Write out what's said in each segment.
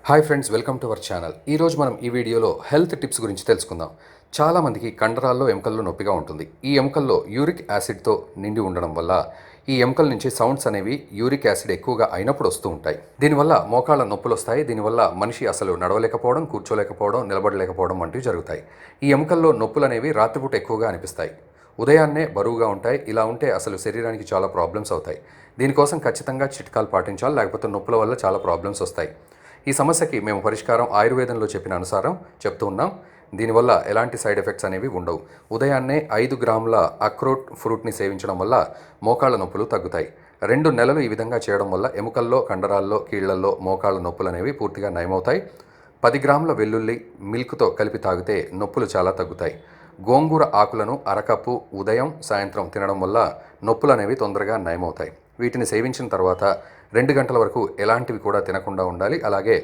Hi friends, welcome to our channel. ఈరోజు మనం ఈ వీడియోలో హెల్త్ టిప్స్ గురించి తెలుసుకుందాం. చాలామందికి కండరాల్లో ఎముకల్లో నొప్పిగా ఉంటుంది. ఈ ఎముకల్లో యూరిక్ యాసిడ్తో నిండి ఉండడం వల్ల ఈ ఎముకల నుంచి సౌండ్స్ అనేవి యూరిక్ యాసిడ్ ఎక్కువగా అయినప్పుడు వస్తూ ఉంటాయి. దీనివల్ల మోకాళ్ళ నొప్పులు వస్తాయి. దీనివల్ల మనిషి అసలు నడవలేకపోవడం, కూర్చోలేకపోవడం, నిలబడలేకపోవడం వంటివి జరుగుతాయి. ఈ ఎముకల్లో నొప్పులు అనేవి రాత్రిపూట ఎక్కువగా అనిపిస్తాయి. ఉదయాన్నే బరువుగా ఉంటాయి. ఇలా ఉంటే అసలు శరీరానికి చాలా ప్రాబ్లమ్స్ అవుతాయి. దీనికోసం ఖచ్చితంగా చిట్కాలు పాటించాలి, లేకపోతే నొప్పుల వల్ల చాలా ప్రాబ్లమ్స్ వస్తాయి. ఈ సమస్యకి మేము పరిష్కారం ఆయుర్వేదంలో చెప్పిన అనుసారం చెప్తూ ఉన్నాం. దీనివల్ల ఎలాంటి సైడ్ ఎఫెక్ట్స్ అనేవి ఉండవు. ఉదయాన్నే 5 గ్రాముల అక్రోట్ ఫ్రూట్ని సేవించడం వల్ల మోకాళ్ళ నొప్పులు తగ్గుతాయి. 2 నెలలు ఈ విధంగా చేయడం వల్ల ఎముకల్లో, కండరాల్లో, కీళ్లల్లో మోకాళ్ళ నొప్పులు అనేవి పూర్తిగా నయమవుతాయి. 10 గ్రాముల వెల్లుల్లి మిల్క్తో కలిపి తాగితే నొప్పులు చాలా తగ్గుతాయి. గోంగూర ఆకులను అరకప్పు ఉదయం, సాయంత్రం తినడం వల్ల నొప్పులు అనేవి తొందరగా నయమవుతాయి. వీటిని సేవించిన తర్వాత 2 గంటల వరకు ఎలాంటివి కూడా తినకుండా ఉండాలి. అలాగే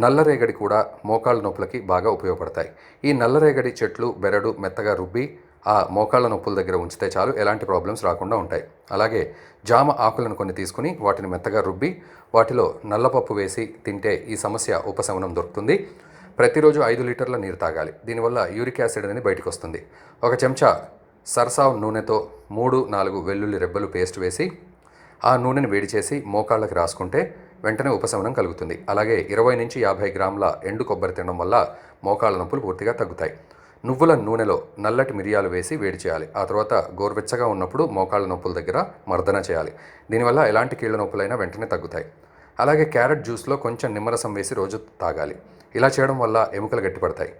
నల్లరేగడి కూడా మోకాళ్ళ నొప్పులకి బాగా ఉపయోగపడతాయి. ఈ నల్లరేగడి చెట్లు, బెరడు మెత్తగా రుబ్బి ఆ మోకాళ్ళ నొప్పుల దగ్గర ఉంచితే చాలు, ఎలాంటి ప్రాబ్లమ్స్ రాకుండా ఉంటాయి. అలాగే జామ ఆకులను కొన్ని తీసుకుని వాటిని మెత్తగా రుబ్బి వాటిలో నల్లపప్పు వేసి తింటే ఈ సమస్య ఉపశమనం దొరుకుతుంది. ప్రతిరోజు 5 లీటర్ల నీరు తాగాలి. దీనివల్ల యూరిక్ యాసిడ్ అనేది బయటకు వస్తుంది. 1 చెంచా సరసావ్ నూనెతో 3-4 వెల్లుల్లి రెబ్బలు పేస్ట్ వేసి ఆ నూనెని వేడి చేసి మోకాళ్ళకి రాసుకుంటే వెంటనే ఉపశమనం కలుగుతుంది. అలాగే 20-50 గ్రాముల ఎండు కొబ్బరి తినడం వల్ల మోకాళ్ళ నొప్పులు పూర్తిగా తగ్గుతాయి. నువ్వుల నూనెలో నల్లటి మిరియాలు వేసి వేడి చేయాలి. ఆ తర్వాత గోరువెచ్చగా ఉన్నప్పుడు మోకాళ్ళ నొప్పుల దగ్గర మర్దన చేయాలి. దీనివల్ల ఎలాంటి కీళ్ళ నొప్పులైనా వెంటనే తగ్గుతాయి. అలాగే క్యారెట్ జ్యూస్లో కొంచెం నిమ్మరసం వేసి రోజు తాగాలి. ఇలా చేయడం వల్ల ఎముకలు గట్టిపడతాయి.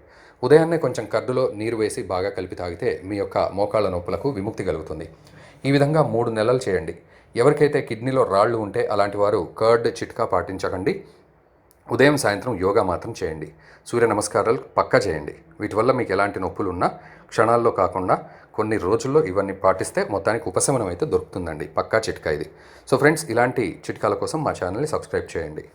ఉదయాన్నే కొంచెం కర్డులో నీరు వేసి బాగా కలిపి తాగితే మీ యొక్క మోకాళ్ళ నొప్పులకు విముక్తి కలుగుతుంది. ఈ విధంగా 3 నెలలు చేయండి. ఎవరికైతే కిడ్నీలో రాళ్ళు ఉంటే అలాంటి వారు కర్డ్ చిట్కా పాటించకండి. ఉదయం, సాయంత్రం యోగా మాత్రం చేయండి. సూర్య నమస్కారాలు పక్కా చేయండి. వీటి వల్ల మీకు ఎలాంటి నొప్పులు ఉన్నా క్షణాల్లో కాకుండా కొన్ని రోజుల్లో ఇవన్నీ పాటిస్తే మొత్తానికి ఉపశమనం అయితే దొరుకుతుందండి. పక్కా చిట్కా ఇది. సో ఫ్రెండ్స్, ఇలాంటి చిట్కాల కోసం మా ఛానల్ని సబ్స్క్రైబ్ చేయండి.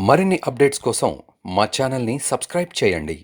మరిన్ని అప్డేట్స్ కోసం మా ఛానల్ని సబ్స్క్రైబ్ చేయండి.